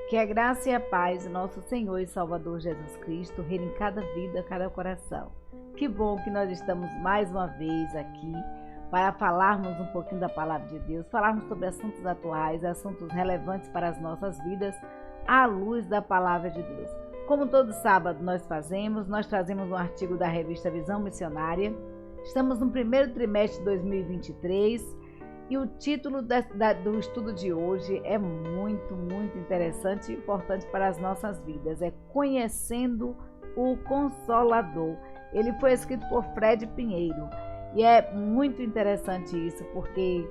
Que a graça e a paz do nosso Senhor e Salvador Jesus Cristo reine em cada vida, cada coração. Que bom que nós estamos mais uma vez aqui para falarmos um pouquinho da Palavra de Deus, falarmos sobre assuntos atuais, assuntos relevantes para as nossas vidas, à luz da Palavra de Deus. Como todo sábado nós trazemos um artigo da revista Visão Missionária. Estamos no primeiro trimestre de 2023 e o título do estudo de hoje é muito interessante e importante para as nossas vidas. É Conhecendo o Consolador. Ele foi escrito por Fred Pinheiro e é muito interessante isso, porque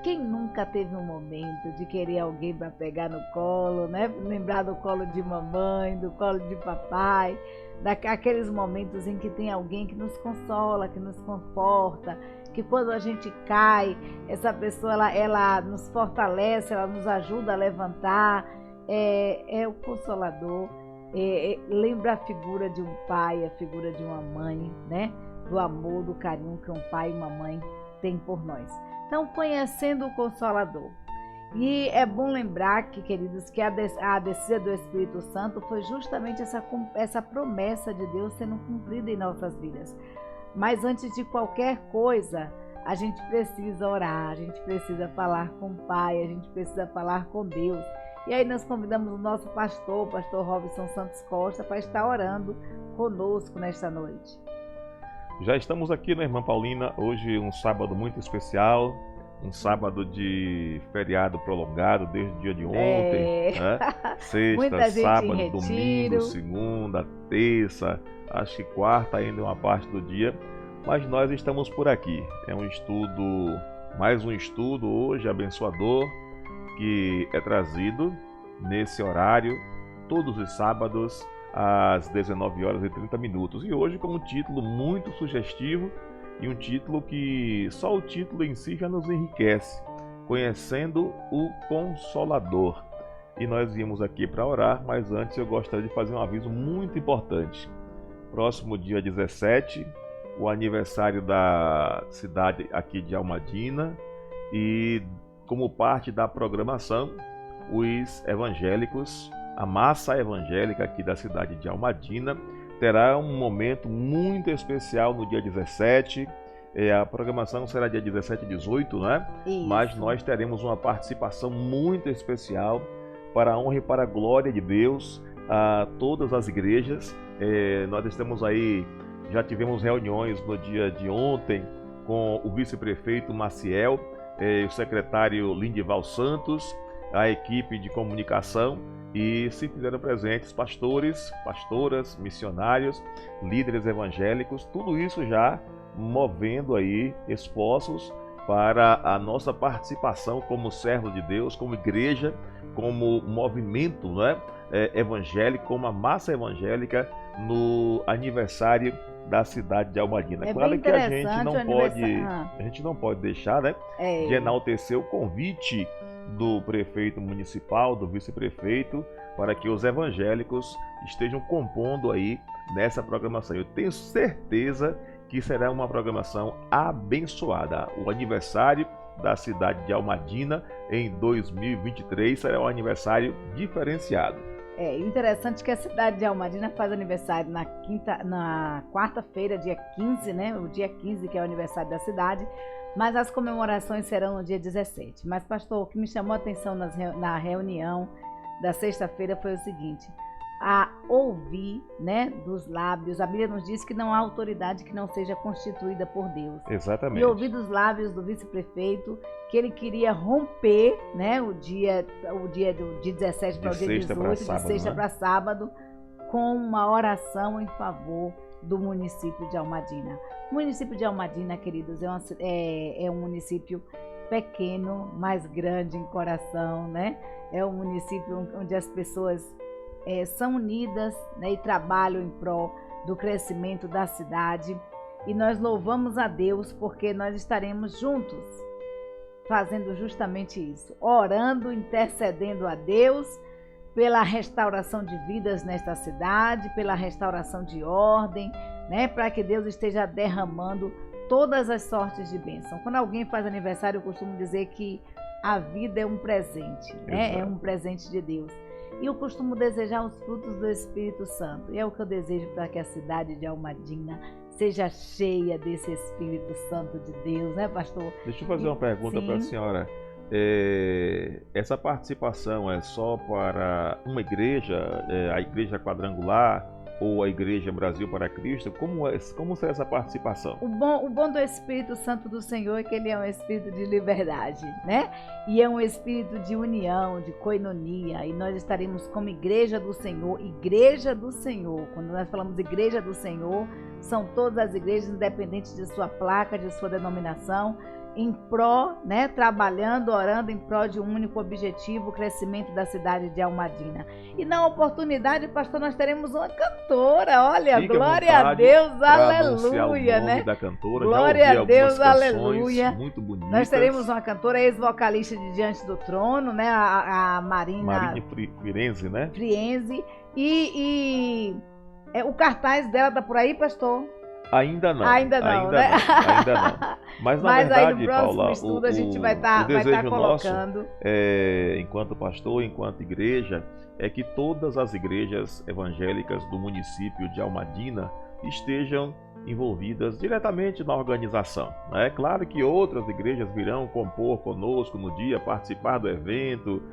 quem nunca teve um momento de querer alguém para pegar no colo, né? Lembrar do colo de mamãe, do colo de papai, daqueles momentos em que tem alguém que nos consola, que nos conforta, que quando a gente cai, essa pessoa ela nos fortalece, ela nos ajuda a levantar, é o Consolador. Lembra a figura de um pai, a figura de uma mãe, né? Do amor, do carinho que um pai e uma mãe têm por nós. Então, Conhecendo o Consolador. E é bom lembrar que, queridos, que a descida do Espírito Santo foi justamente essa promessa de Deus sendo cumprida em nossas vidas. Mas antes de qualquer coisa, a gente precisa orar, a gente precisa falar com o Pai, a gente precisa falar com Deus. E aí nós convidamos o nosso pastor Robson Santos Costa, para estar orando conosco nesta noite. Já estamos aqui, né, irmã Paulina? Hoje um sábado muito especial, um sábado de feriado prolongado desde o dia de ontem, né? Sexta, sábado, domingo, segunda, terça, acho que quarta ainda uma parte do dia, mas nós estamos por aqui. É um estudo, mais um estudo hoje abençoador, que é trazido nesse horário, todos os sábados, às 19h30. E hoje com um título muito sugestivo e um título que só o título em si já nos enriquece, Conhecendo o Consolador. E nós viemos aqui para orar, mas antes eu gostaria de fazer um aviso muito importante. Próximo dia 17, o aniversário da cidade aqui de Almadina, e como parte da programação, os evangélicos, a massa evangélica aqui da cidade de Almadina, terá um momento muito especial no dia 17. A programação será dia 17 e 18, né? Isso. Mas nós teremos uma participação muito especial para a honra e para a glória de Deus, a todas as igrejas. Nós estamos aí, já tivemos reuniões no dia de ontem com o vice-prefeito Maciel, o secretário Lindival Santos, a equipe de comunicação, e se fizeram presentes pastores, pastoras, missionários, líderes evangélicos, tudo isso já movendo aí esforços para a nossa participação como servo de Deus, como igreja, como movimento, né, evangélico, como a massa evangélica no aniversário da cidade de Almadina. Claro que a gente não pode deixar, né, de enaltecer o convite do prefeito municipal, do vice-prefeito, para que os evangélicos estejam compondo aí nessa programação. Eu tenho certeza que será uma programação abençoada. O aniversário da cidade de Almadina em 2023 será um aniversário diferenciado. Interessante que a cidade de Almadina faz aniversário na quarta-feira, dia 15, né? O dia 15 que é o aniversário da cidade, mas as comemorações serão no dia 17. Mas, pastor, o que me chamou a atenção na reunião da sexta-feira foi o seguinte: a ouvir, né, dos lábios. A Bíblia nos diz que não há autoridade que não seja constituída por Deus. Exatamente. E ouvir dos lábios do vice-prefeito que ele queria romper, né, o dia de 17 para o dia 18, de sexta para sábado, com uma oração em favor do município de Almadina. O município de Almadina, queridos, é um município pequeno, mas grande em coração, né? É um município onde as pessoas são unidas, né, e trabalham em prol do crescimento da cidade. E nós louvamos a Deus porque nós estaremos juntos fazendo justamente isso, orando, intercedendo a Deus pela restauração de vidas nesta cidade, pela restauração de ordem, né, para que Deus esteja derramando todas as sortes de bênção. Quando alguém faz aniversário, eu costumo dizer que a vida é um presente, né? É um presente de Deus. E eu costumo desejar os frutos do Espírito Santo. E é o que eu desejo para que a cidade de Almadina seja cheia desse Espírito Santo de Deus, né, pastor? Deixa eu fazer uma pergunta para a senhora. Essa participação é só para uma igreja, a Igreja Quadrangular ou a Igreja Brasil para Cristo? Como será essa participação? O bom do Espírito Santo do Senhor é que ele é um espírito de liberdade, né? E é um espírito de união, de coinonia. E nós estaremos como Igreja do Senhor. Igreja do Senhor. Quando nós falamos Igreja do Senhor, são todas as igrejas, independentes de sua placa, de sua denominação, em pró, né, trabalhando, orando em pró de um único objetivo, o crescimento da cidade de Almadina. E na oportunidade, pastor, nós teremos uma cantora, olha, Fica glória a Deus, aleluia, né? Da cantora. Glória a Deus, aleluia. Muito bonitas. Nós teremos uma cantora, ex-vocalista de Diante do Trono, né, a Marinha Frienzi, né? Frienzi. E o cartaz dela tá por aí, pastor? Ainda não. Ainda não. Mas na verdade, aí no próximo Paula, estudo a gente vai estar colocando. Nosso, enquanto pastor, enquanto igreja, é que todas as igrejas evangélicas do município de Almadina estejam envolvidas diretamente na organização. É claro que outras igrejas virão compor conosco no dia, participar do evento,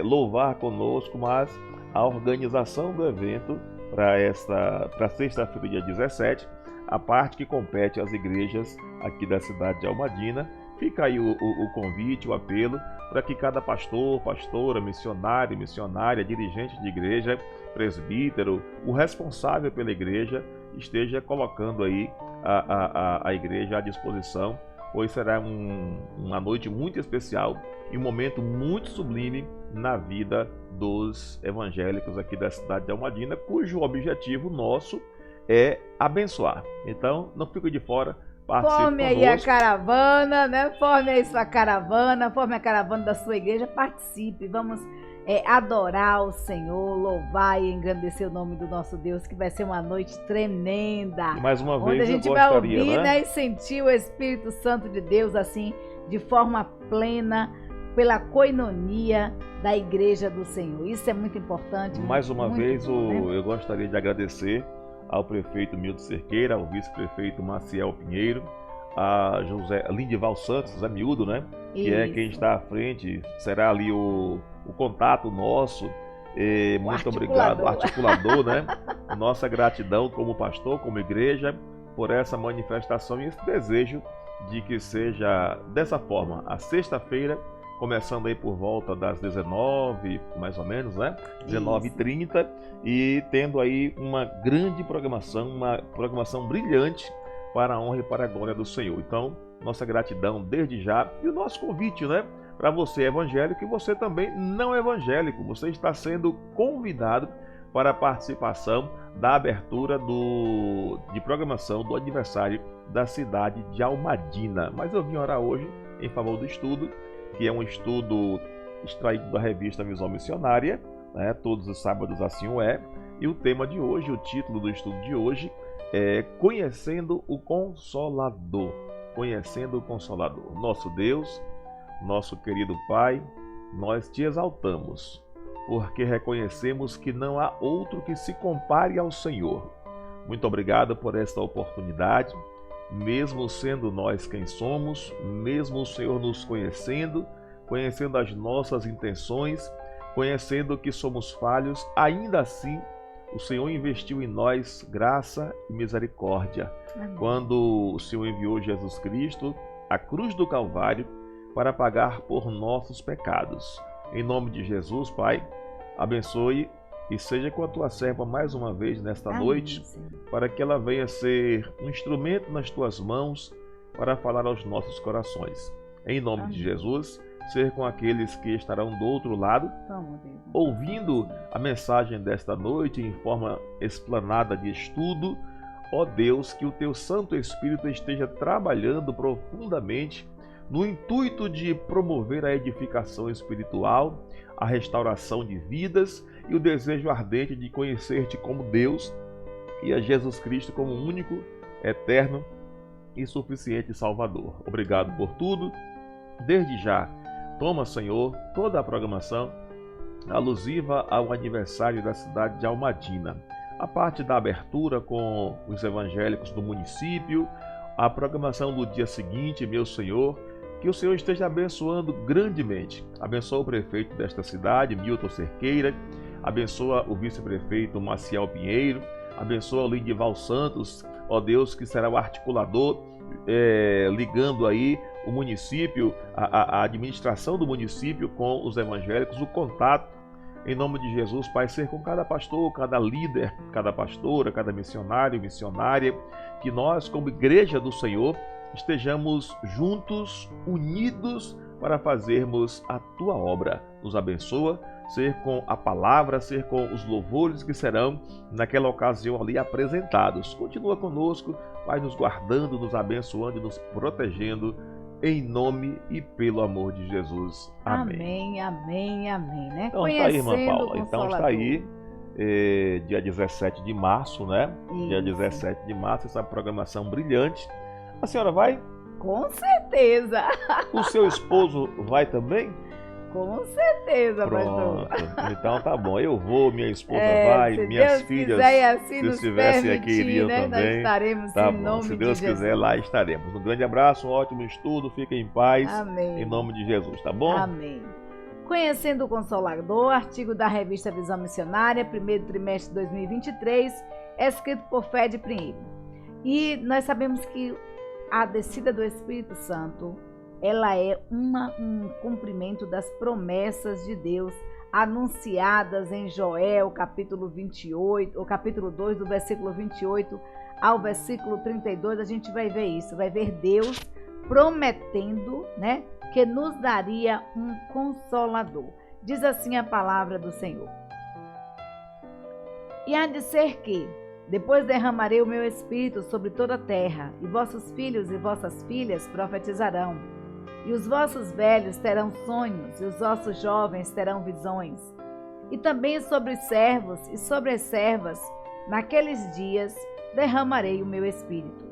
louvar conosco, mas a organização do evento para sexta-feira, dia 17, a parte que compete às igrejas aqui da cidade de Almadina. Fica aí o convite, o apelo, para que cada pastor, pastora, missionário, missionária, dirigente de igreja, presbítero, o responsável pela igreja, esteja colocando aí a igreja à disposição, pois será uma noite muito especial e um momento muito sublime na vida dos evangélicos aqui da cidade de Almadina, cujo objetivo nosso é abençoar. Então, não fique de fora, participe Forme aí a caravana, né? Forme aí sua caravana, forme a caravana da sua igreja, participe, vamos adorar o Senhor, louvar e engrandecer o nome do nosso Deus, que vai ser uma noite tremenda. E mais uma vez, onde a gente vai ouvir, né, e sentir o Espírito Santo de Deus, assim, de forma plena, pela coinonia da Igreja do Senhor. Isso é muito importante. Mais uma vez, né? Eu gostaria de agradecer ao prefeito Milton Cerqueira, ao vice-prefeito Maciel Pinheiro, a Lindival Santos, Zé Miúdo, né? Isso. Que é quem está à frente, será ali o contato nosso. Muito obrigado, articulador, né? Nossa gratidão como pastor, como igreja, por essa manifestação e esse desejo de que seja dessa forma, a sexta-feira, começando aí por volta das 19, mais ou menos, né? 19h30, e tendo aí uma grande programação, uma programação brilhante para a honra e para a glória do Senhor. Então, nossa gratidão desde já e o nosso convite, né? Para você evangélico e você também não evangélico, você está sendo convidado para a participação da abertura de programação do aniversário da cidade de Almadina. Mas eu vim orar hoje em favor do estudo, que é um estudo extraído da revista Visão Missionária, né? Todos os sábados assim o é. E o tema de hoje, o título do estudo de hoje é Conhecendo o Consolador. Conhecendo o Consolador. Nosso Deus, nosso querido Pai, nós te exaltamos, porque reconhecemos que não há outro que se compare ao Senhor. Muito obrigado por esta oportunidade. Mesmo sendo nós quem somos, mesmo o Senhor nos conhecendo as nossas intenções, conhecendo que somos falhos, ainda assim o Senhor investiu em nós graça e misericórdia. Amém. Quando o Senhor enviou Jesus Cristo à cruz do Calvário para pagar por nossos pecados. Em nome de Jesus, Pai, abençoe e seja com a tua serva mais uma vez nesta noite, para que ela venha ser um instrumento nas tuas mãos para falar aos nossos corações. Em nome de Jesus, ser com aqueles que estarão do outro lado, ouvindo a mensagem desta noite em forma explanada de estudo. Ó Deus, que o teu Santo Espírito esteja trabalhando profundamente no intuito de promover a edificação espiritual, a restauração de vidas e o desejo ardente de conhecer-te como Deus e a Jesus Cristo como único, eterno e suficiente Salvador. Obrigado por tudo. Desde já, toma, Senhor, toda a programação alusiva ao aniversário da cidade de Almadina. A parte da abertura com os evangélicos do município, a programação do dia seguinte, meu Senhor, que o Senhor esteja abençoando grandemente. Abençoa o prefeito desta cidade, Milton Cerqueira, abençoa o vice-prefeito Maciel Pinheiro, abençoa o Lindival Santos, ó Deus, que será o articulador, ligando aí o município, a administração do município com os evangélicos, o contato, em nome de Jesus, Pai, ser com cada pastor, cada líder, cada pastora, cada missionário, missionária, que nós, como igreja do Senhor, estejamos juntos, unidos para fazermos a Tua obra. Nos abençoa, ser com a palavra, ser com os louvores que serão naquela ocasião ali apresentados. Continua conosco, vai nos guardando, nos abençoando e nos protegendo, em nome e pelo amor de Jesus. Amém. Amém, amém, amém, né? Então está aí, irmã Paula. Então está aí, dia 17 de março, né? Isso. Dia 17 de março, essa programação brilhante. A senhora vai? Com certeza. O seu esposo vai também? Com certeza, pronto. Pastor. Então tá bom. Eu vou, minha esposa vai, minhas Deus filhas, quiser, assim, se estivessem aqui, iriam né? também. Nós estaremos tá em bom. nome Se Deus de quiser, Jesus. lá estaremos. Um grande abraço, um ótimo estudo, fiquem em paz. Amém. Em nome de Jesus, tá bom? Amém. Conhecendo o Consolador, artigo da revista Visão Missionária, primeiro trimestre de 2023, é escrito por Fred Pinheiro. E nós sabemos que a descida do Espírito Santo, ela é um cumprimento das promessas de Deus anunciadas em Joel, capítulo 28, ou capítulo 2, do versículo 28 ao versículo 32, a gente vai ver isso, vai ver Deus prometendo, né, que nos daria um consolador. Diz assim a palavra do Senhor. E há de ser que, depois derramarei o meu espírito sobre toda a terra, e vossos filhos e vossas filhas profetizarão, e os vossos velhos terão sonhos, e os vossos jovens terão visões. E também sobre os servos e sobre as servas, naqueles dias, derramarei o meu espírito.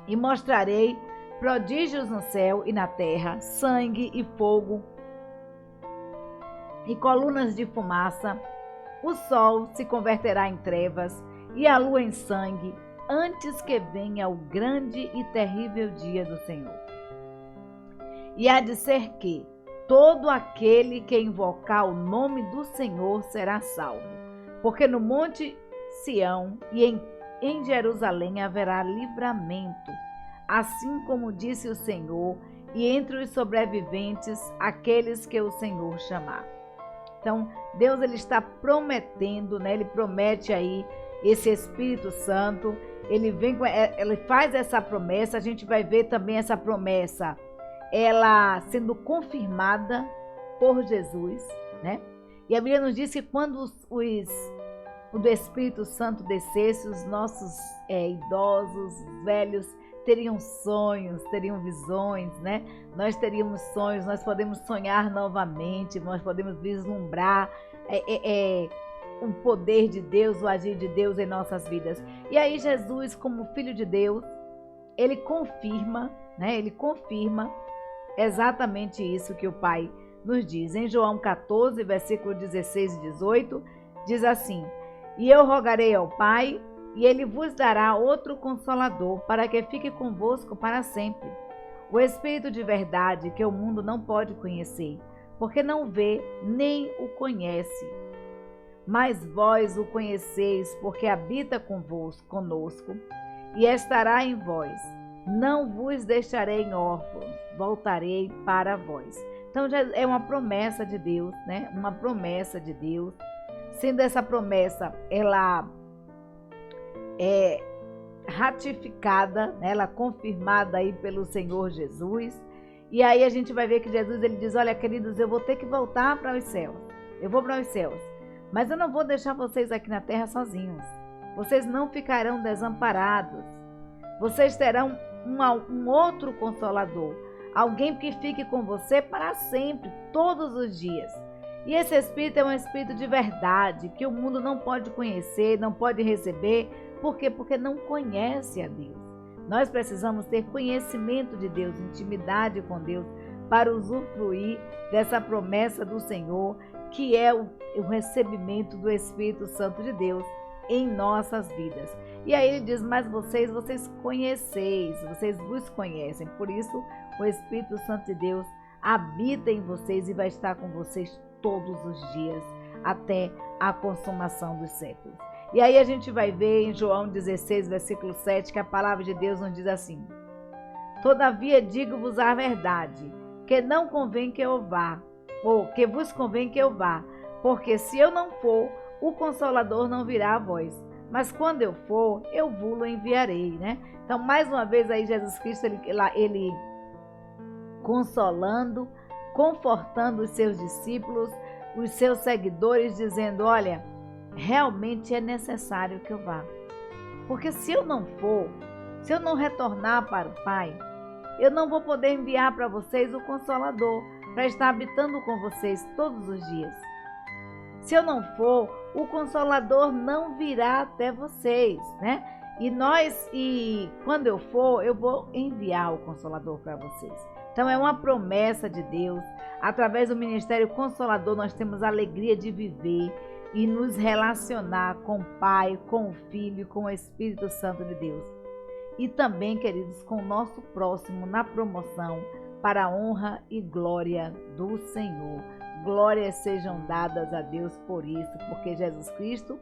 E mostrarei prodígios no céu e na terra, sangue e fogo, e colunas de fumaça. O sol se converterá em trevas, e a lua em sangue, antes que venha o grande e terrível dia do Senhor. E há de ser que todo aquele que invocar o nome do Senhor será salvo, porque no monte Sião e em Jerusalém haverá livramento, assim como disse o Senhor, e entre os sobreviventes aqueles que o Senhor chamar. Então, Deus ele está prometendo, né? Ele promete aí esse Espírito Santo, ele faz essa promessa, a gente vai ver também essa promessa, ela sendo confirmada por Jesus, né? E a Bíblia nos diz que quando o Espírito Santo descesse, os nossos idosos, velhos, teriam sonhos, teriam visões, né? Nós teríamos sonhos, nós podemos sonhar novamente, nós podemos vislumbrar o poder de Deus, o agir de Deus em nossas vidas. E aí Jesus, como Filho de Deus, ele confirma, né? Ele confirma exatamente isso que o Pai nos diz. Em João 14, versículo 16 e 18, diz assim: E eu rogarei ao Pai, e ele vos dará outro Consolador, para que fique convosco para sempre. O Espírito de verdade, que o mundo não pode conhecer, porque não vê nem o conhece. Mas vós o conheceis, porque habita conosco, e estará em vós. Não vos deixarei órfãos, voltarei para vós. Então já é uma promessa de Deus, né? Uma promessa de Deus. Sendo essa promessa, ela é ratificada, né? Ela é confirmada aí pelo Senhor Jesus. E aí a gente vai ver que Jesus ele diz: olha, queridos, eu vou ter que voltar para os céus. Eu vou para os céus. Mas eu não vou deixar vocês aqui na terra sozinhos. Vocês não ficarão desamparados. Vocês terão um outro Consolador. Alguém que fique com você para sempre, todos os dias. E esse Espírito é um Espírito de verdade, que o mundo não pode conhecer, não pode receber. Por quê? Porque não conhece a Deus. Nós precisamos ter conhecimento de Deus, intimidade com Deus, para usufruir dessa promessa do Senhor, que é o recebimento do Espírito Santo de Deus em nossas vidas. E aí ele diz, mas vocês conheceis, vocês vos conhecem, por isso o Espírito Santo de Deus habita em vocês e vai estar com vocês todos os dias, até a consumação dos séculos. E aí a gente vai ver em João 16, versículo 7, que a palavra de Deus nos diz assim: todavia digo-vos a verdade, que não convém que eu vá, ou que vos convém que eu vá, porque se eu não for, o Consolador não virá a vós, mas quando eu for, eu vos enviarei, né? Então, mais uma vez aí Jesus Cristo, ele consolando, confortando os seus discípulos, os seus seguidores, dizendo, olha, realmente é necessário que eu vá, porque se eu não for, se eu não retornar para o Pai, eu não vou poder enviar para vocês o Consolador, para estar habitando com vocês todos os dias. Se eu não for, o Consolador não virá até vocês, né? E quando eu for, eu vou enviar o Consolador para vocês. Então é uma promessa de Deus. Através do Ministério Consolador, nós temos a alegria de viver e nos relacionar com o Pai, com o Filho e com o Espírito Santo de Deus. E também, queridos, com o nosso próximo na promoção para a honra e glória do Senhor. Glórias sejam dadas a Deus por isso, porque Jesus Cristo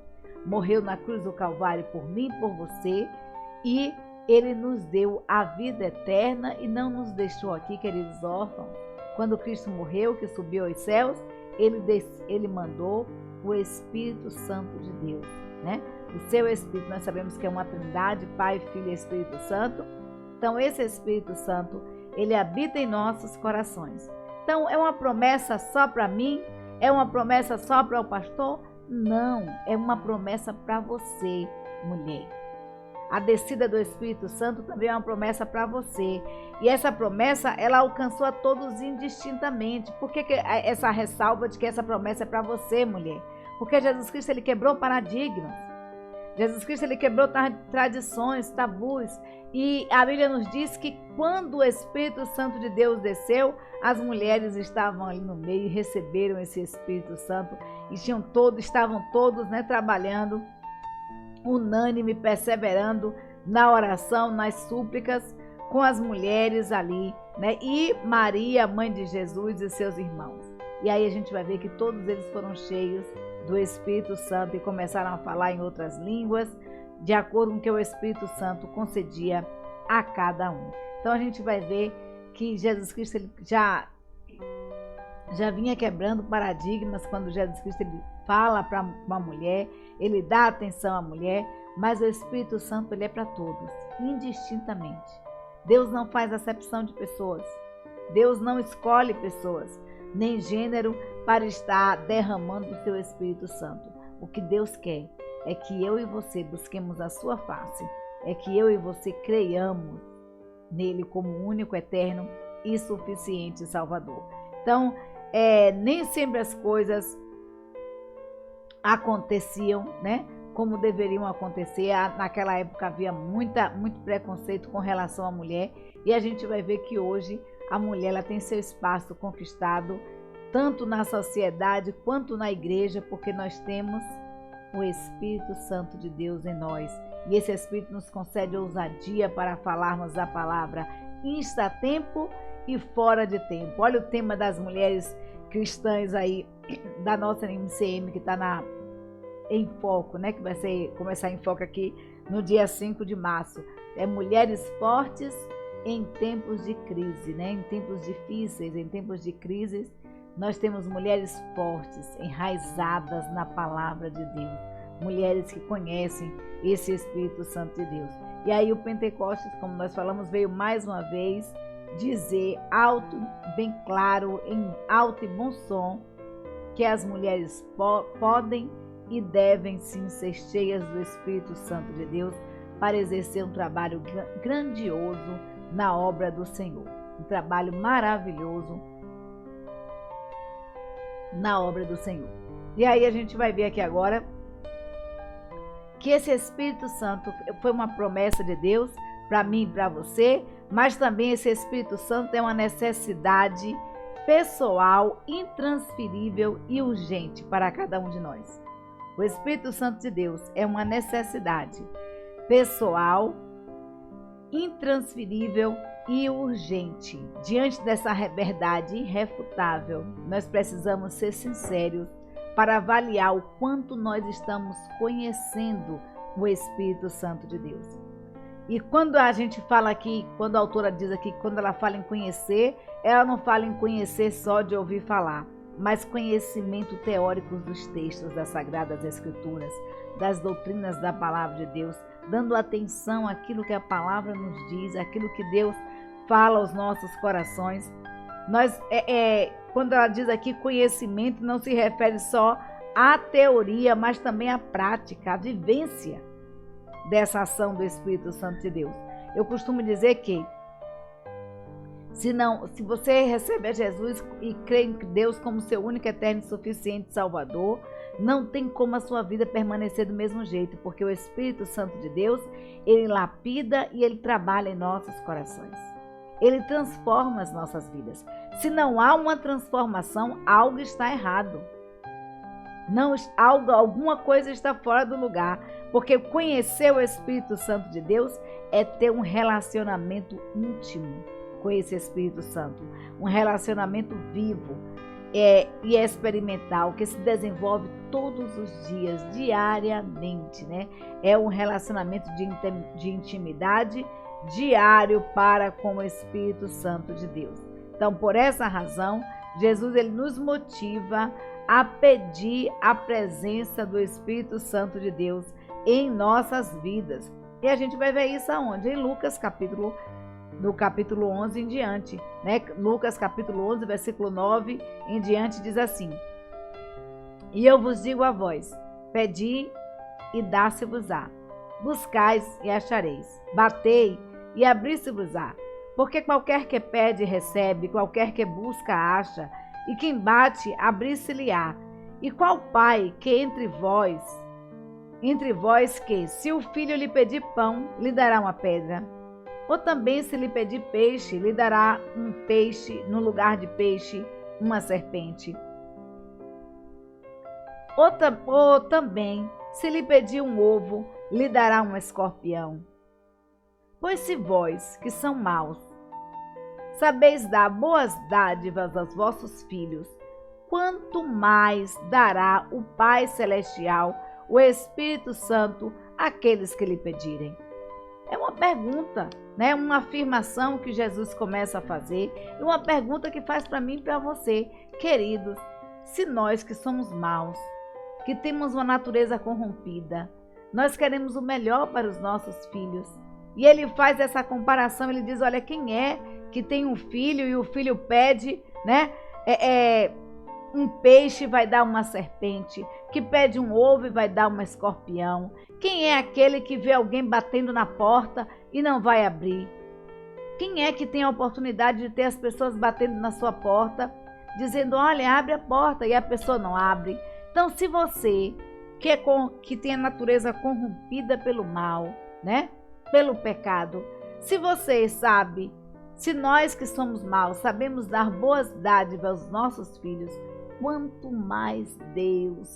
morreu na cruz do Calvário por mim e por você, e Ele nos deu a vida eterna e não nos deixou aqui, queridos órfãos. Quando Cristo morreu, que subiu aos céus, Ele mandou o Espírito Santo de Deus, né? O seu Espírito, nós sabemos que é uma trindade, Pai, Filho e Espírito Santo. Então esse Espírito Santo, ele habita em nossos corações. Então é uma promessa só para mim? É uma promessa só para o pastor? Não, é uma promessa para você, mulher. A descida do Espírito Santo também é uma promessa para você. E essa promessa, ela alcançou a todos indistintamente. Por que essa ressalva de que essa promessa é para você, mulher? Porque Jesus Cristo, ele quebrou paradigmas. Jesus Cristo, ele quebrou tradições, tabus. E a Bíblia nos diz que quando o Espírito Santo de Deus desceu, as mulheres estavam ali no meio e receberam esse Espírito Santo. E estavam todos, né, trabalhando, unânime, perseverando na oração, nas súplicas, com as mulheres ali, né? E Maria, mãe de Jesus e seus irmãos. E aí a gente vai ver que todos eles foram cheios do Espírito Santo e começaram a falar em outras línguas, de acordo com o que o Espírito Santo concedia a cada um. Então a gente vai ver que Jesus Cristo, ele já vinha quebrando paradigmas. Quando Jesus Cristo, ele fala para uma mulher, ele dá atenção à mulher, mas o Espírito Santo, ele é para todos, indistintamente. Deus não faz acepção de pessoas, Deus não escolhe pessoas, nem gênero, para estar derramando o seu Espírito Santo. O que Deus quer é que eu e você busquemos a sua face, é que eu e você creiamos nele como único, eterno e suficiente Salvador. Então, nem sempre as coisas aconteciam, né, como deveriam acontecer. Naquela época havia muito preconceito com relação à mulher, e a gente vai ver que hoje a mulher, ela tem seu espaço conquistado, tanto na sociedade quanto na igreja, porque nós temos o Espírito Santo de Deus em nós. E esse Espírito nos concede ousadia para falarmos da palavra insta-tempo e fora de tempo. Olha o tema das mulheres cristãs aí, da nossa MCM, que está em foco, né? Que vai começar em foco aqui no dia 5 de março. É mulheres fortes em tempos de crise, né? Em tempos difíceis, em tempos de crises, nós temos mulheres fortes, enraizadas na palavra de Deus. Mulheres que conhecem esse Espírito Santo de Deus. E aí o Pentecostes, como nós falamos, veio mais uma vez dizer alto, bem claro, em alto e bom som, que as mulheres podem e devem sim ser cheias do Espírito Santo de Deus para exercer um trabalho grandioso na obra do Senhor. Um trabalho maravilhoso na obra do Senhor. E aí a gente vai ver aqui agora que esse Espírito Santo foi uma promessa de Deus para mim e para você, mas também esse Espírito Santo é uma necessidade pessoal, intransferível e urgente para cada um de nós. O Espírito Santo de Deus é uma necessidade pessoal, intransferível e urgente. Diante dessa verdade irrefutável, nós precisamos ser sinceros para avaliar o quanto nós estamos conhecendo o Espírito Santo de Deus. E quando a gente fala aqui, quando a autora diz aqui, quando ela fala em conhecer, ela não fala em conhecer só de ouvir falar, mas conhecimento teórico dos textos das Sagradas Escrituras, das doutrinas da Palavra de Deus, dando atenção àquilo que a Palavra nos diz, àquilo que Deus fala aos nossos corações. Quando ela diz aqui conhecimento, não se refere só à teoria, mas também à prática, à vivência dessa ação do Espírito Santo de Deus. Eu costumo dizer que se você recebe a Jesus e crê em Deus como seu único, eterno e suficiente Salvador, não tem como a sua vida permanecer do mesmo jeito, porque o Espírito Santo de Deus, ele lapida e ele trabalha em nossos corações. Ele transforma as nossas vidas. Se não há uma transformação, algo está errado. Alguma coisa está fora do lugar, porque conhecer o Espírito Santo de Deus é ter um relacionamento íntimo com esse Espírito Santo, um relacionamento vivo e experimental, que se desenvolve todos os dias, diariamente, né? É um relacionamento de intimidade diário para com o Espírito Santo de Deus. Então, por essa razão, Jesus ele nos motiva a pedir a presença do Espírito Santo de Deus em nossas vidas. E a gente vai ver isso aonde? Em Lucas no capítulo 11 em diante, né? Lucas capítulo 11, versículo 9 em diante diz assim: E eu vos digo a vós, pedi e dá-se-vos-á, buscais e achareis, batei e abri-se-vos-á, porque qualquer que pede recebe, qualquer que busca acha, e quem bate abrir-se-lhe-á. E qual pai que entre vós que, se o filho lhe pedir pão, lhe dará uma pedra? Ou também, se lhe pedir peixe, lhe dará um peixe, no lugar de peixe, uma serpente? Ou também, se lhe pedir um ovo, lhe dará um escorpião? Pois se vós, que são maus, sabeis dar boas dádivas aos vossos filhos, quanto mais dará o Pai Celestial, o Espírito Santo, àqueles que lhe pedirem? É uma pergunta, né? Uma afirmação que Jesus começa a fazer, e uma pergunta que faz para mim e para você, queridos. Se nós que somos maus, que temos uma natureza corrompida, nós queremos o melhor para os nossos filhos, e ele faz essa comparação, ele diz, olha, quem é que tem um filho e o filho pede, né? Um peixe vai dar uma serpente, que pede um ovo e vai dar um escorpião. Quem é aquele que vê alguém batendo na porta e não vai abrir? Quem é que tem a oportunidade de ter as pessoas batendo na sua porta, dizendo, olha, abre a porta, e a pessoa não abre? Então, se você, que tem a natureza corrompida pelo mal, né? Pelo pecado, se você sabe, se nós que somos maus sabemos dar boas dádivas aos nossos filhos, quanto mais Deus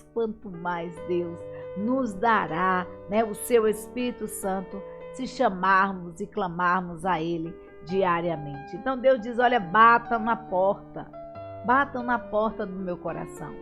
nos dará, né, o seu Espírito Santo, se chamarmos e clamarmos a Ele diariamente. Então Deus diz, olha, batam na porta do meu coração,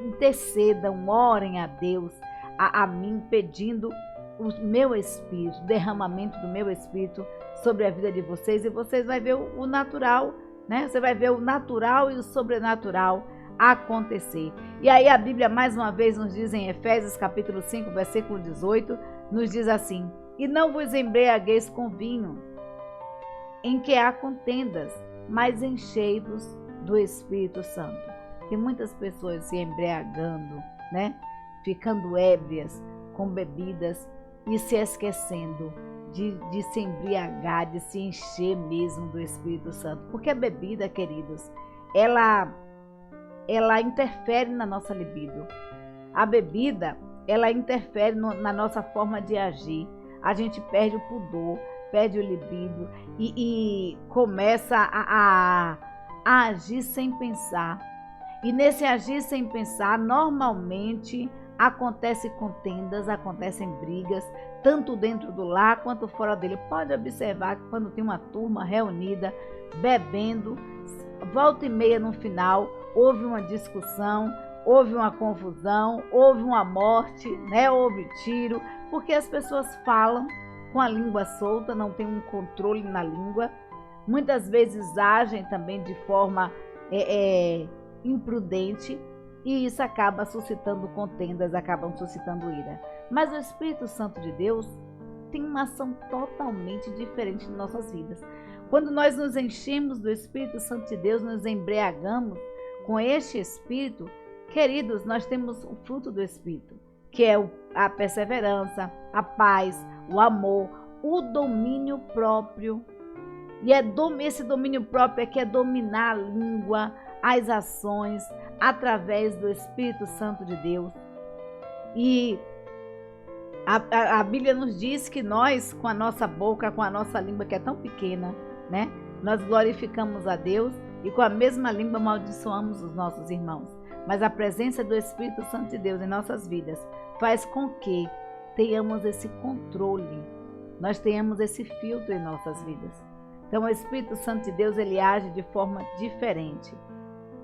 intercedam, orem a Deus, a mim, pedindo o meu Espírito, o derramamento do meu Espírito sobre a vida de vocês, e vocês vão ver o natural, né? Você vai ver o natural e o sobrenatural acontecer. E aí a Bíblia mais uma vez nos diz em Efésios capítulo 5, versículo 18, nos diz assim: E não vos embriagueis com vinho, em que há contendas, mas enchei-vos do Espírito Santo. Tem muitas pessoas se embriagando, né? Ficando ébrias com bebidas e se esquecendo de se embriagar, de se encher mesmo do Espírito Santo. Porque a bebida, queridos, ela interfere na nossa libido. A bebida, ela interfere na nossa forma de agir. A gente perde o pudor. perde o libido e começa a agir sem pensar. E nesse agir sem pensar, normalmente acontecem contendas, acontecem brigas, tanto dentro do lar quanto fora dele. Pode observar que quando tem uma turma reunida, bebendo, volta e meia no final, houve uma discussão, houve uma confusão, houve uma morte, né? Houve tiro, porque as pessoas falam com a língua solta, não tem um controle na língua. Muitas vezes agem também de forma imprudente, e isso acaba suscitando contendas, acabam suscitando ira. Mas o Espírito Santo de Deus tem uma ação totalmente diferente em nossas vidas. Quando nós nos enchemos do Espírito Santo de Deus, nos embriagamos com este Espírito, queridos, nós temos o fruto do Espírito, que é a perseverança, a paz, o amor, o domínio próprio. E esse domínio próprio que é dominar a língua, as ações, através do Espírito Santo de Deus. E a Bíblia nos diz que nós, com a nossa boca, com a nossa língua, que é tão pequena, né? Nós glorificamos a Deus e com a mesma língua amaldiçoamos os nossos irmãos. Mas a presença do Espírito Santo de Deus em nossas vidas faz com que tenhamos esse controle, nós tenhamos esse filtro em nossas vidas. Então o Espírito Santo de Deus, ele age de forma diferente.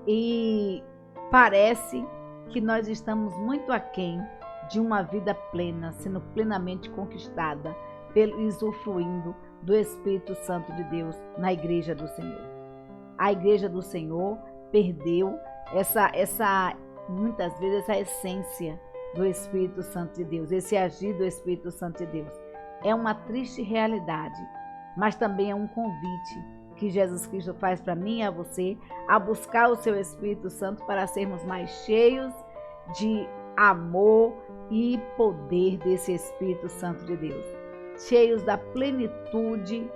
E parece que nós estamos muito aquém de uma vida plena, sendo plenamente conquistada, usufruindo do Espírito Santo de Deus na Igreja do Senhor. A Igreja do Senhor perdeu muitas vezes essa essência do Espírito Santo de Deus, esse agir do Espírito Santo de Deus. É uma triste realidade, mas também é um convite que Jesus Cristo faz para mim e a você, a buscar o seu Espírito Santo para sermos mais cheios de amor e poder desse Espírito Santo de Deus, cheios da plenitude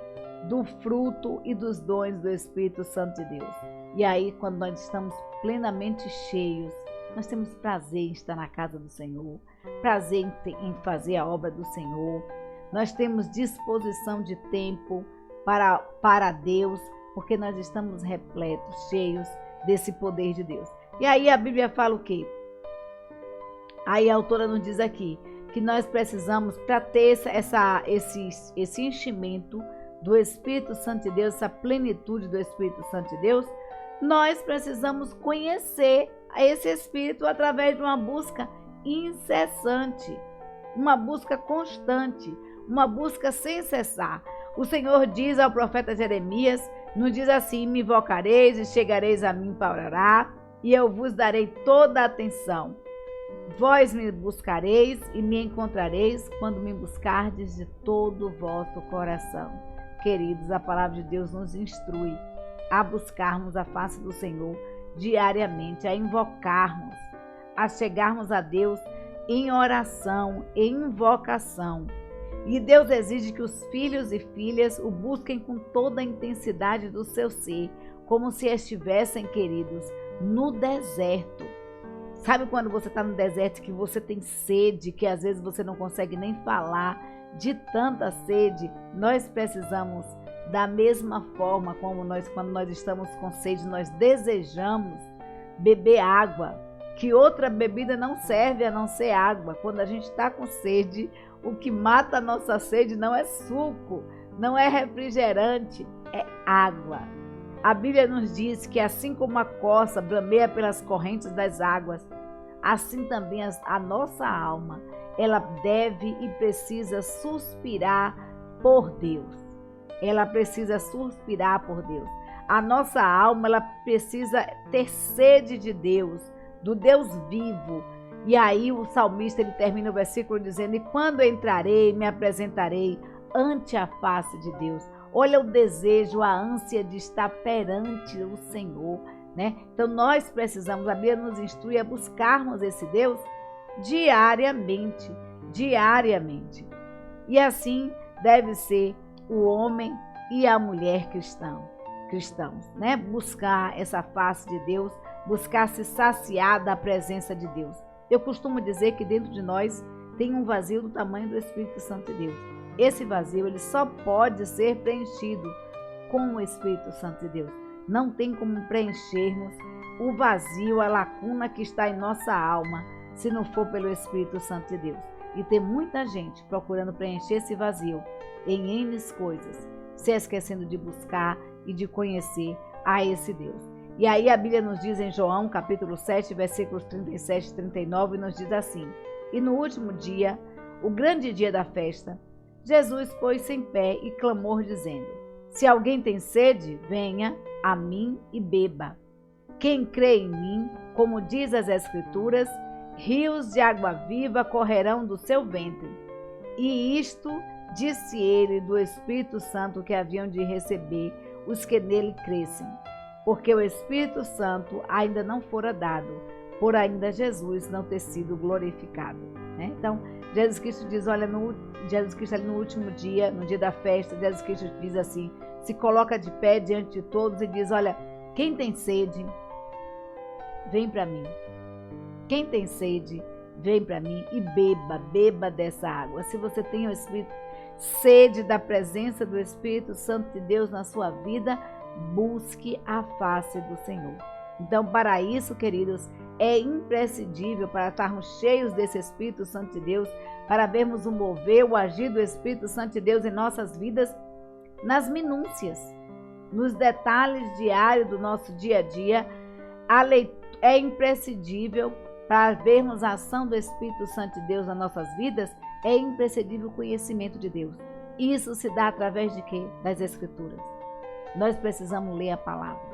do fruto e dos dons do Espírito Santo de Deus. E aí, quando nós estamos plenamente cheios, nós temos prazer em estar na casa do Senhor, prazer em fazer a obra do Senhor, nós temos disposição de tempo para Deus, porque nós estamos repletos, cheios desse poder de Deus. E aí a Bíblia fala o quê? Aí a autora nos diz aqui que nós precisamos, para ter esse enchimento do Espírito Santo de Deus, essa plenitude do Espírito Santo de Deus, nós precisamos conhecer esse Espírito através de uma busca incessante, uma busca constante, uma busca sem cessar. O Senhor diz ao profeta Jeremias, nos diz assim: me invocareis e chegareis a mim para orar, e eu vos darei toda a atenção. Vós me buscareis e me encontrareis quando me buscardes de todo o vosso coração. Queridos, a palavra de Deus nos instrui a buscarmos a face do Senhor diariamente, a invocarmos, a chegarmos a Deus em oração, em invocação. E Deus exige que os filhos e filhas o busquem com toda a intensidade do seu ser, como se estivessem, queridos, no deserto. Sabe quando você está no deserto que você tem sede, que às vezes você não consegue nem falar de tanta sede? Nós precisamos, da mesma forma como quando nós estamos com sede, nós desejamos beber água, que outra bebida não serve a não ser água. Quando a gente está com sede, o que mata a nossa sede não é suco, não é refrigerante, é água. A Bíblia nos diz que assim como a corça brameia pelas correntes das águas, assim também a nossa alma, ela deve e precisa suspirar por Deus. Ela precisa suspirar por Deus. A nossa alma, ela precisa ter sede de Deus, do Deus vivo. E aí o salmista, ele termina o versículo dizendo: e quando entrarei, me apresentarei ante a face de Deus. Olha o desejo, a ânsia de estar perante o Senhor, né? Então nós precisamos, a Bíblia nos instrui a buscarmos esse Deus diariamente, diariamente. E assim deve ser o homem e a mulher cristãos, né? Buscar essa face de Deus, buscar se saciar da presença de Deus. Eu costumo dizer que dentro de nós tem um vazio do tamanho do Espírito Santo de Deus. esse vazio ele só pode ser preenchido com o Espírito Santo de Deus. Não tem como preenchermos o vazio, a lacuna que está em nossa alma, se não for pelo Espírito Santo de Deus. E tem muita gente procurando preencher esse vazio em N coisas, se esquecendo de buscar e de conhecer a esse Deus. E aí a Bíblia nos diz em João, capítulo 7, versículos 37 e 39, nos diz assim: E no último dia, o grande dia da festa, Jesus pôs-se em pé e clamou, dizendo: Se alguém tem sede, venha a mim e beba. Quem crê em mim, como diz as Escrituras, rios de água viva correrão do seu ventre. E isto disse ele do Espírito Santo que haviam de receber os que nele crescem, porque o Espírito Santo ainda não fora dado, por ainda Jesus não ter sido glorificado. Então, Jesus Cristo diz, olha, Jesus Cristo ali no último dia, no dia da festa, Jesus Cristo diz assim, se coloca de pé diante de todos e diz, olha, quem tem sede, vem para mim. Quem tem sede, vem para mim e beba dessa água. Se você tem o Espírito, sede da presença do Espírito Santo de Deus na sua vida, busque a face do Senhor. Então, para isso, queridos, é imprescindível para estarmos cheios desse Espírito Santo de Deus, para vermos o mover, o agir do Espírito Santo de Deus em nossas vidas, nas minúcias, nos detalhes diários do nosso dia a dia. A leitura é imprescindível para vermos a ação do Espírito Santo de Deus nas nossas vidas, é imprescindível o conhecimento de Deus. Isso se dá através de quê? Das Escrituras. Nós precisamos ler a palavra.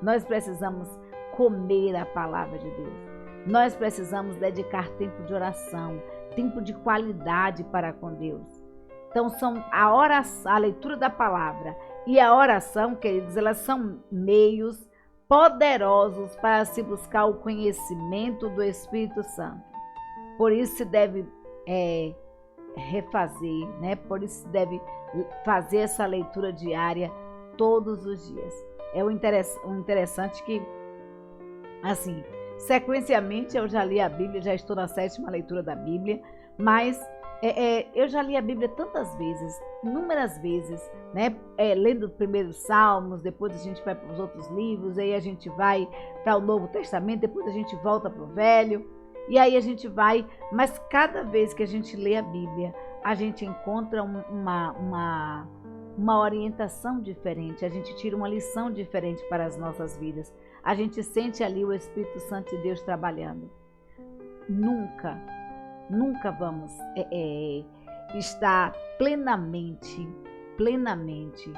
Nós precisamos comer a palavra de Deus. Nós precisamos dedicar tempo de oração, tempo de qualidade para com Deus. Então, são a oração, a leitura da palavra e a oração, queridos, elas são meios poderosos para se buscar o conhecimento do Espírito Santo. Por isso se deve refazer, por isso se deve fazer essa leitura diária todos os dias. É o interessante que, assim, sequencialmente eu já li a Bíblia, já estou na 7ª leitura da Bíblia, mas eu já li a Bíblia tantas vezes, inúmeras vezes, lendo primeiro Salmos, depois a gente vai para os outros livros, aí a gente vai para o Novo Testamento, depois a gente volta para o Velho, e aí a gente vai, mas cada vez que a gente lê a Bíblia, a gente encontra uma orientação diferente, a gente tira uma lição diferente para as nossas vidas, a gente sente ali o Espírito Santo de Deus trabalhando. Nunca vamos estar plenamente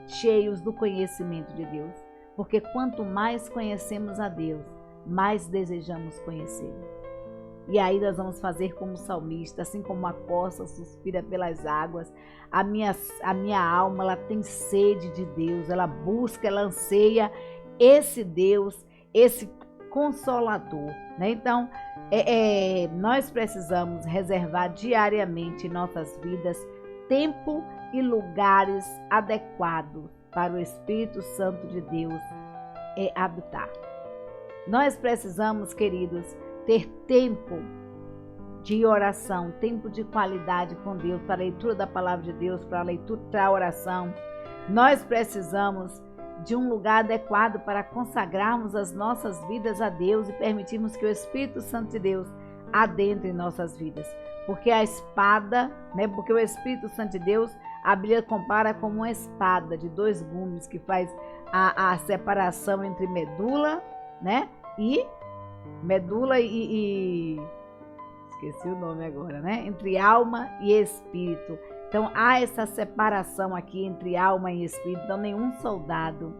cheios do conhecimento de Deus, porque quanto mais conhecemos a Deus, mais desejamos conhecê-lo. E aí nós vamos fazer como o salmista, assim como a corça suspira pelas águas, a minha alma ela tem sede de Deus, ela busca, ela anseia esse Deus, esse Consolador. Então, nós precisamos reservar diariamente em nossas vidas tempo e lugares adequados para o Espírito Santo de Deus habitar. Nós precisamos, queridos, ter tempo de oração, tempo de qualidade com Deus, para a leitura da palavra de Deus, para a leitura, para a oração. Nós precisamos de um lugar adequado para consagrarmos as nossas vidas a Deus e permitirmos que o Espírito Santo de Deus adentre em nossas vidas. Porque a espada, porque o Espírito Santo de Deus, a Bíblia compara como uma espada de 2 gumes que faz a separação entre medula, esqueci o nome agora, entre alma e espírito. Então, há essa separação aqui entre alma e espírito. Então, nenhum soldado,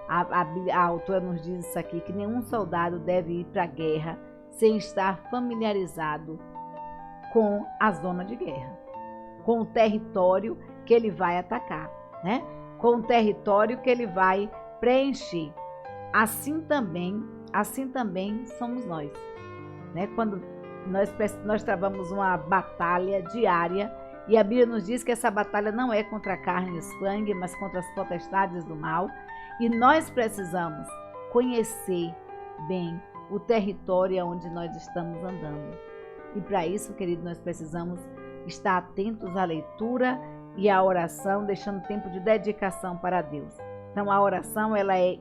a autora nos diz isso aqui, que nenhum soldado deve ir para a guerra sem estar familiarizado com a zona de guerra, com o território que ele vai atacar, com o território que ele vai preencher. Assim também somos nós. Quando nós travamos uma batalha diária, e a Bíblia nos diz que essa batalha não é contra a carne e sangue, mas contra as potestades do mal. E nós precisamos conhecer bem o território onde nós estamos andando. E para isso, querido, nós precisamos estar atentos à leitura e à oração, deixando tempo de dedicação para Deus. Então a oração ela é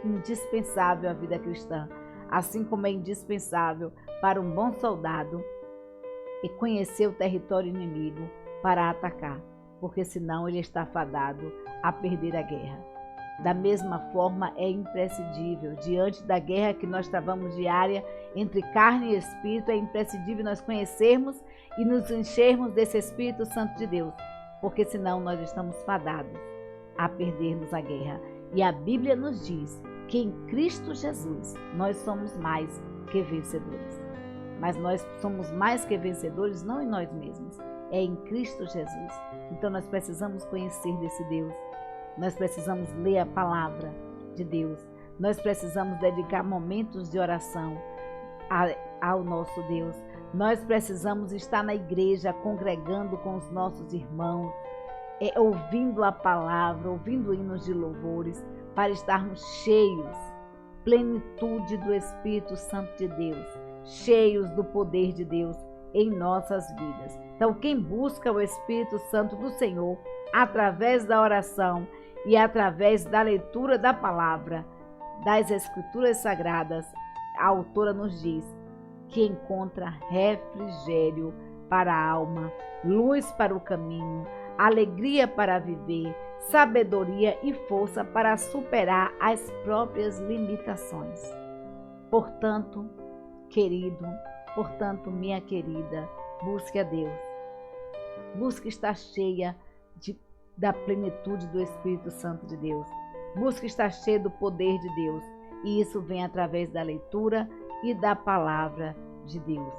indispensável à vida cristã, assim como é indispensável para um bom soldado e conhecer o território inimigo para atacar, porque senão ele está fadado a perder a guerra. Da mesma forma, é imprescindível, diante da guerra que nós travamos diária entre carne e espírito, é imprescindível nós conhecermos e nos enchermos desse Espírito Santo de Deus, porque senão nós estamos fadados a perdermos a guerra. E a Bíblia nos diz que em Cristo Jesus nós somos mais que vencedores. Mas nós somos mais que vencedores não em nós mesmos, é em Cristo Jesus. Então nós precisamos conhecer desse Deus. Nós precisamos ler a palavra de Deus. Nós precisamos dedicar momentos de oração ao nosso Deus. Nós precisamos estar na igreja, congregando com os nossos irmãos, ouvindo a palavra, ouvindo hinos de louvores, para estarmos cheios, plenitude do Espírito Santo de Deus, cheios do poder de Deus em nossas vidas. Então, quem busca o Espírito Santo do Senhor, através da oração e através da leitura da palavra, das Escrituras Sagradas, a autora nos diz que encontra refrigério para a alma, luz para o caminho, alegria para viver, sabedoria e força para superar as próprias limitações. Portanto, querido, portanto, minha querida, busque a Deus. Busque estar cheia da plenitude do Espírito Santo de Deus. Busque estar cheia do poder de Deus. E isso vem através da leitura e da palavra de Deus.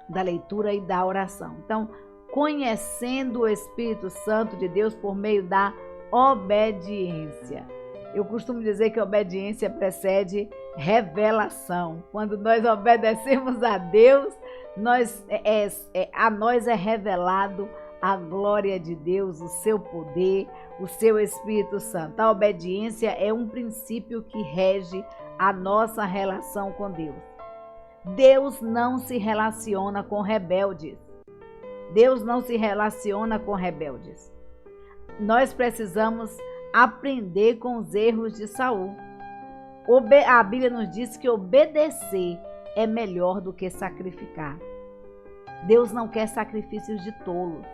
Da leitura e da oração. Então, conhecendo o Espírito Santo de Deus por meio da obediência. Eu costumo dizer que a obediência precede revelação. Quando nós obedecemos a Deus, a nós é revelado a glória de Deus, o seu poder, o seu Espírito Santo. A obediência é um princípio que rege a nossa relação com Deus. Deus não se relaciona com rebeldes. Deus não se relaciona com rebeldes. Nós precisamos aprender com os erros de Saul. A Bíblia nos diz que obedecer é melhor do que sacrificar. Deus não quer sacrifícios de tolos.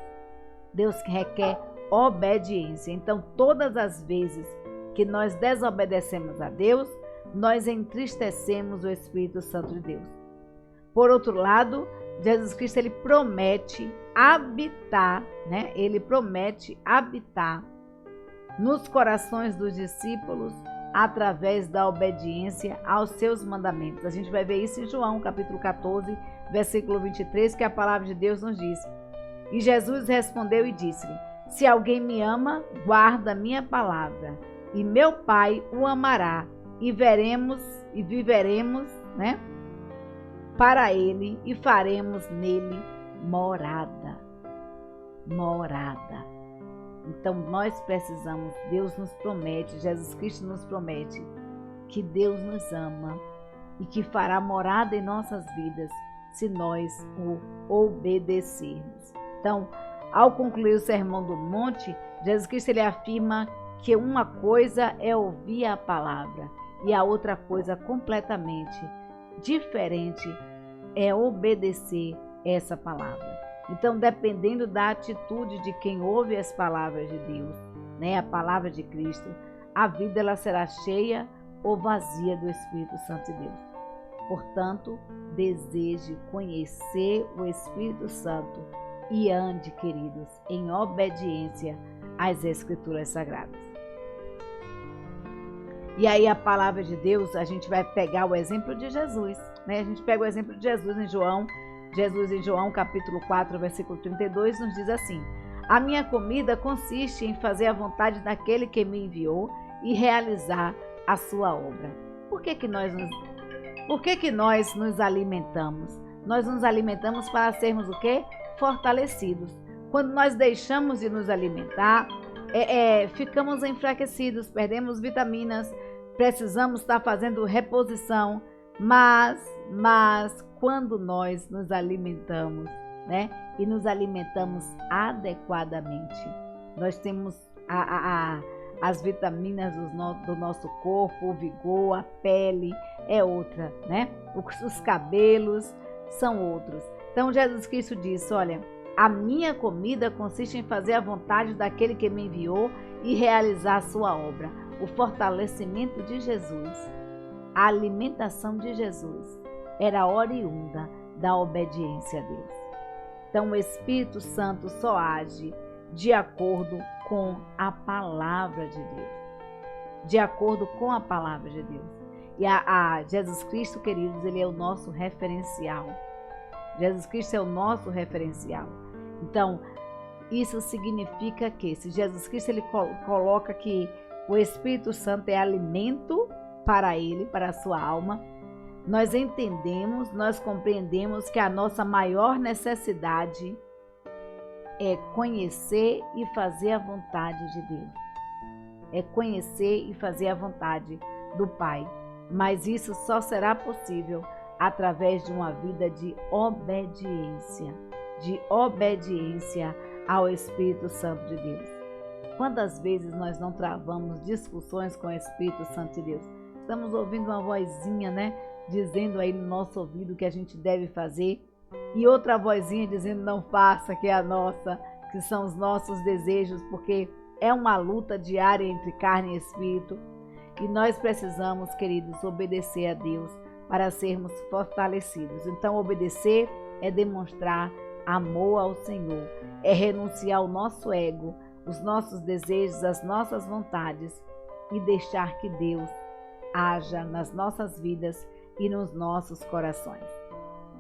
Deus requer obediência. Então, todas as vezes que nós desobedecemos a Deus, nós entristecemos o Espírito Santo de Deus. Por outro lado, Jesus Cristo ele promete habitar, né? Ele promete habitar nos corações dos discípulos através da obediência aos seus mandamentos. A gente vai ver isso em João, capítulo 14, versículo 23, que a palavra de Deus nos diz. E Jesus respondeu e disse-lhe: se alguém me ama, guarda a minha palavra, e meu Pai o amará, e viveremos, né, para ele, e faremos nele morada. Morada. Então nós precisamos, Deus nos promete, Jesus Cristo nos promete que Deus nos ama e que fará morada em nossas vidas se nós o obedecermos. Então, ao concluir o Sermão do Monte, Jesus Cristo ele afirma que uma coisa é ouvir a palavra e a outra coisa completamente diferente é obedecer essa palavra. Então, dependendo da atitude de quem ouve as palavras de Deus, né, a palavra de Cristo, a vida ela será cheia ou vazia do Espírito Santo de Deus. Portanto, deseje conhecer o Espírito Santo e ande, queridos, em obediência às Escrituras Sagradas. E aí a palavra de Deus, a gente vai pegar o exemplo de Jesus, né? A gente pega o exemplo de Jesus em João. Jesus em João capítulo 4, versículo 32, nos diz assim: a minha comida consiste em fazer a vontade daquele que me enviou e realizar a sua obra. Por que nós nos alimentamos? Nós nos alimentamos para sermos o quê? Fortalecidos. Quando nós deixamos de nos alimentar, ficamos enfraquecidos, perdemos vitaminas, precisamos estar fazendo reposição, mas quando nós nos alimentamos, né? E nos alimentamos adequadamente. Nós temos as vitaminas do nosso corpo, o vigor, a pele é outra, né? Os cabelos são outros. Então Jesus Cristo disse, olha, a minha comida consiste em fazer a vontade daquele que me enviou e realizar a sua obra. O fortalecimento de Jesus, a alimentação de Jesus era oriunda da obediência a Deus. Então o Espírito Santo só age de acordo com a palavra de Deus. De acordo com a palavra de Deus. E Jesus Cristo, queridos, ele é o nosso referencial. Jesus Cristo é o nosso referencial. Então, isso significa que se Jesus Cristo ele coloca que o Espírito Santo é alimento para ele, para a sua alma, nós entendemos, nós compreendemos que a nossa maior necessidade é conhecer e fazer a vontade de Deus. É conhecer e fazer a vontade do Pai. Mas isso só será possível através de uma vida de obediência ao Espírito Santo de Deus. Quantas vezes nós não travamos discussões com o Espírito Santo de Deus? Estamos ouvindo uma vozinha, né, dizendo aí no nosso ouvido o que a gente deve fazer, e outra vozinha dizendo não faça, que é a nossa, que são os nossos desejos, porque é uma luta diária entre carne e espírito, e nós precisamos, queridos, obedecer a Deus para sermos fortalecidos. Então, obedecer é demonstrar amor ao Senhor, é renunciar ao nosso ego, os nossos desejos, as nossas vontades e deixar que Deus haja nas nossas vidas e nos nossos corações.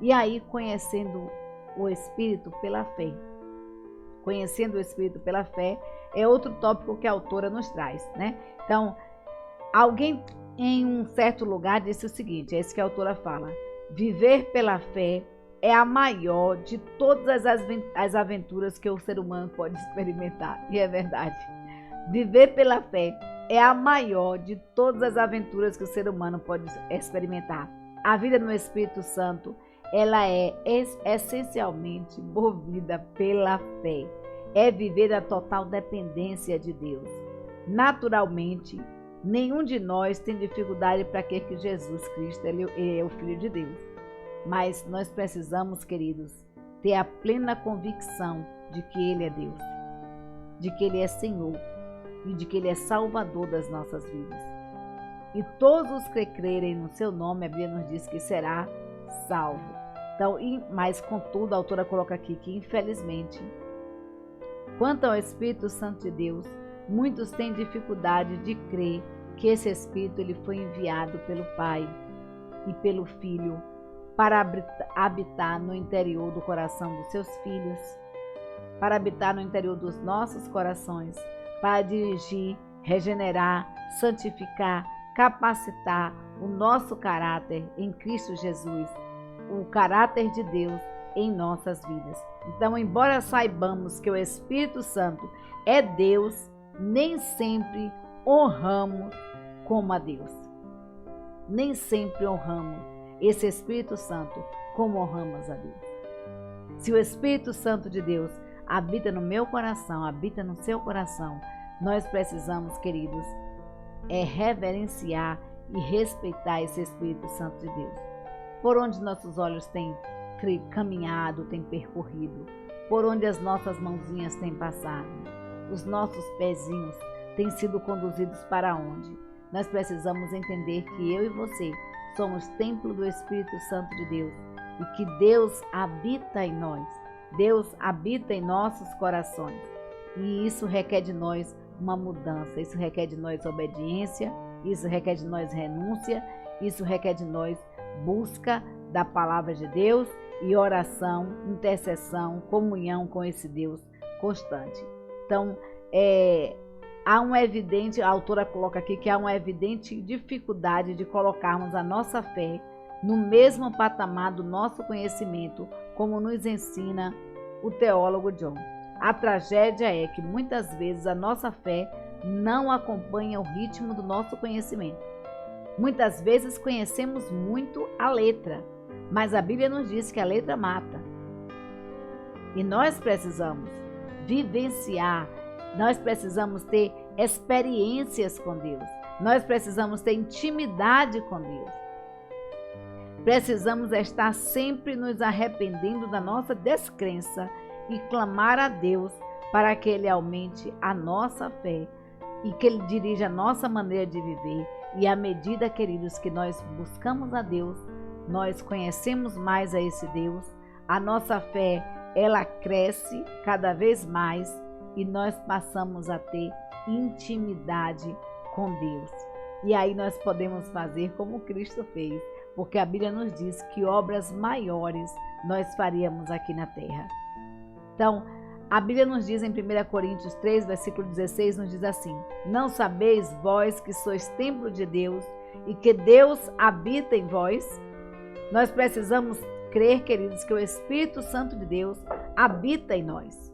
E aí, conhecendo o Espírito pela fé. Conhecendo o Espírito pela fé é outro tópico que a autora nos traz, né? Então, alguém em um certo lugar disse o seguinte, é isso que a autora fala: viver pela fé é a maior de todas as aventuras que o ser humano pode experimentar. E é verdade. Viver pela fé é a maior de todas as aventuras que o ser humano pode experimentar. A vida no Espírito Santo, ela é essencialmente movida pela fé. É viver a total dependência de Deus. Naturalmente, nenhum de nós tem dificuldade para crer que Jesus Cristo é o Filho de Deus. Mas nós precisamos, queridos, ter a plena convicção de que Ele é Deus, de que Ele é Senhor e de que Ele é Salvador das nossas vidas. E todos os que crerem no seu nome, a Bíblia nos diz que será salvo. Então, mas contudo, a autora coloca aqui que, infelizmente, quanto ao Espírito Santo de Deus, muitos têm dificuldade de crer que esse Espírito ele foi enviado pelo Pai e pelo Filho para habitar no interior do coração dos seus filhos, para habitar no interior dos nossos corações, para dirigir, regenerar, santificar, capacitar o nosso caráter em Cristo Jesus, o caráter de Deus em nossas vidas. Então, embora saibamos que o Espírito Santo é Deus, nem sempre honramos como a Deus. Nem sempre honramos esse Espírito Santo como honramos a Deus. Se o Espírito Santo de Deus habita no meu coração, habita no seu coração, nós precisamos, queridos, reverenciar e respeitar esse Espírito Santo de Deus. Por onde nossos olhos têm caminhado, têm percorrido, por onde as nossas mãozinhas têm passado, os nossos pezinhos têm sido conduzidos para onde? Nós precisamos entender que eu e você somos templo do Espírito Santo de Deus e que Deus habita em nós, Deus habita em nossos corações. E isso requer de nós uma mudança, isso requer de nós obediência, isso requer de nós renúncia, isso requer de nós busca da palavra de Deus e oração, intercessão, comunhão com esse Deus constante. Então, há uma evidente, a autora coloca aqui que há uma evidente dificuldade de colocarmos a nossa fé no mesmo patamar do nosso conhecimento, como nos ensina o teólogo John. A tragédia é que muitas vezes a nossa fé não acompanha o ritmo do nosso conhecimento. Muitas vezes conhecemos muito a letra, mas a Bíblia nos diz que a letra mata. E nós precisamos vivenciar, nós precisamos ter experiências com Deus, nós precisamos ter intimidade com Deus. Precisamos estar sempre nos arrependendo da nossa descrença e clamar a Deus para que Ele aumente a nossa fé e que Ele dirija a nossa maneira de viver. E à medida, queridos, que nós buscamos a Deus, nós conhecemos mais a esse Deus, a nossa fé, ela cresce cada vez mais e nós passamos a ter intimidade com Deus. E aí nós podemos fazer como Cristo fez, porque a Bíblia nos diz que obras maiores nós faríamos aqui na terra. Então, a Bíblia nos diz em 1 Coríntios 3, versículo 16, nos diz assim: não sabeis vós que sois templo de Deus e que Deus habita em vós? Nós precisamos crer, queridos, que o Espírito Santo de Deus habita em nós.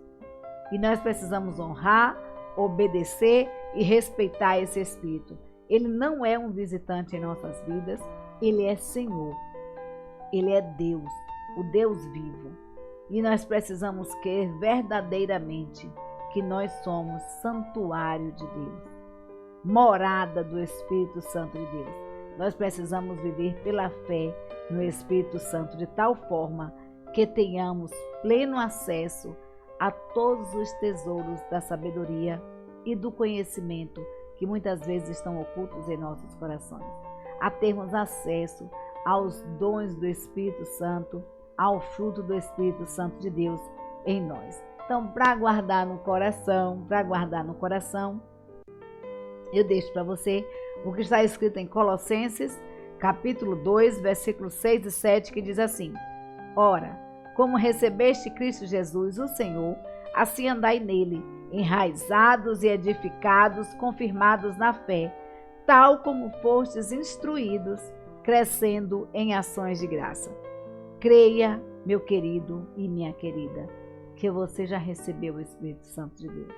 E nós precisamos honrar, obedecer e respeitar esse Espírito. Ele não é um visitante em nossas vidas, Ele é Senhor. Ele é Deus, o Deus vivo. E nós precisamos crer verdadeiramente que nós somos santuário de Deus, morada do Espírito Santo de Deus. Nós precisamos viver pela fé no Espírito Santo de tal forma que tenhamos pleno acesso a todos os tesouros da sabedoria e do conhecimento que muitas vezes estão ocultos em nossos corações, a termos acesso aos dons do Espírito Santo, ao fruto do Espírito Santo de Deus em nós. Então, para guardar no coração, eu deixo para você o que está escrito em Colossenses, capítulo 2, versículos 6 e 7, que diz assim: ora, como recebeste Cristo Jesus, o Senhor, assim andai nele, enraizados e edificados, confirmados na fé, tal como fostes instruídos, crescendo em ações de graça. Creia, meu querido e minha querida, que você já recebeu o Espírito Santo de Deus.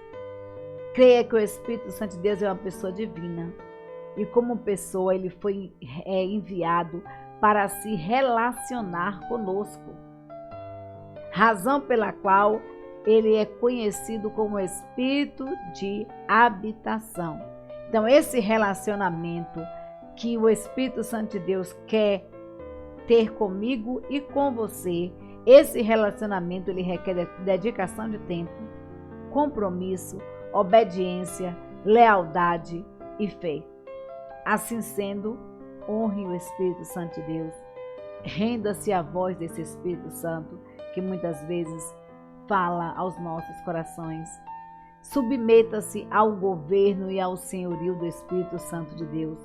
Creia que o Espírito Santo de Deus é uma pessoa divina e como pessoa ele foi enviado para se relacionar conosco. Razão pela qual ele é conhecido como Espírito de habitação. Então, esse relacionamento que o Espírito Santo de Deus quer ter comigo e com você, esse relacionamento ele requer dedicação de tempo, compromisso, obediência, lealdade e fé. Assim sendo, honre o Espírito Santo de Deus, renda-se à voz desse Espírito Santo que muitas vezes fala aos nossos corações. Submeta-se ao governo e ao senhorio do Espírito Santo de Deus.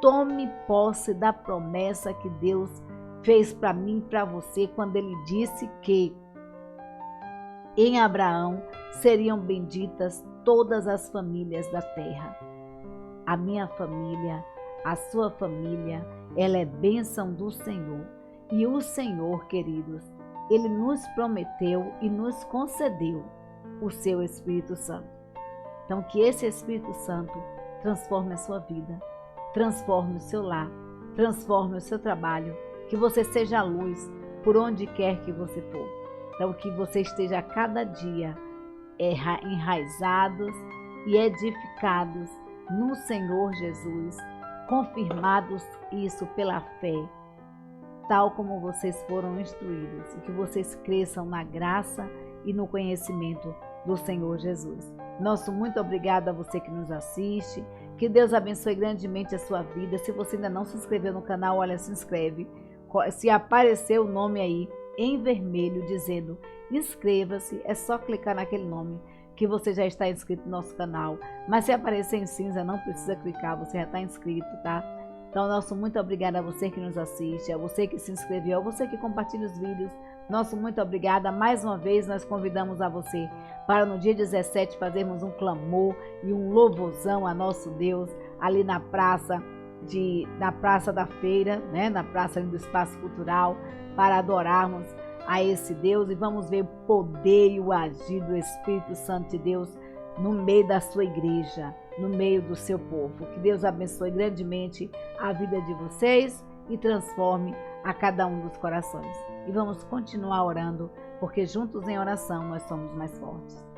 Tome posse da promessa que Deus fez para mim e para você quando Ele disse que em Abraão seriam benditas todas as famílias da terra. A minha família, a sua família, ela é bênção do Senhor. E o Senhor, queridos, Ele nos prometeu e nos concedeu o seu Espírito Santo. Então, que esse Espírito Santo transforme a sua vida, transforme o seu lar, transforme o seu trabalho, que você seja a luz por onde quer que você for. Então, que você esteja a cada dia enraizados e edificados no Senhor Jesus, confirmados isso pela fé, tal como vocês foram instruídos, e que vocês cresçam na graça e no conhecimento do Senhor Jesus. Nosso muito obrigado a você que nos assiste, que Deus abençoe grandemente a sua vida. Se você ainda não se inscreveu no canal, olha, se inscreve. Se aparecer o nome aí em vermelho dizendo inscreva-se, é só clicar naquele nome que você já está inscrito no nosso canal. Mas se aparecer em cinza, não precisa clicar, você já está inscrito, tá? Então, nosso muito obrigado a você que nos assiste, a você que se inscreveu, a você que compartilha os vídeos. Nosso muito obrigada. Mais uma vez, nós convidamos a você para no dia 17 fazermos um clamor e um louvorzão a nosso Deus ali na praça da feira, né? Na praça do espaço cultural, para adorarmos a esse Deus e vamos ver o poder e o agir do Espírito Santo de Deus no meio da sua igreja, no meio do seu povo. Que Deus abençoe grandemente a vida de vocês e transforme a cada um dos corações. e vamos continuar orando, porque juntos em oração nós somos mais fortes.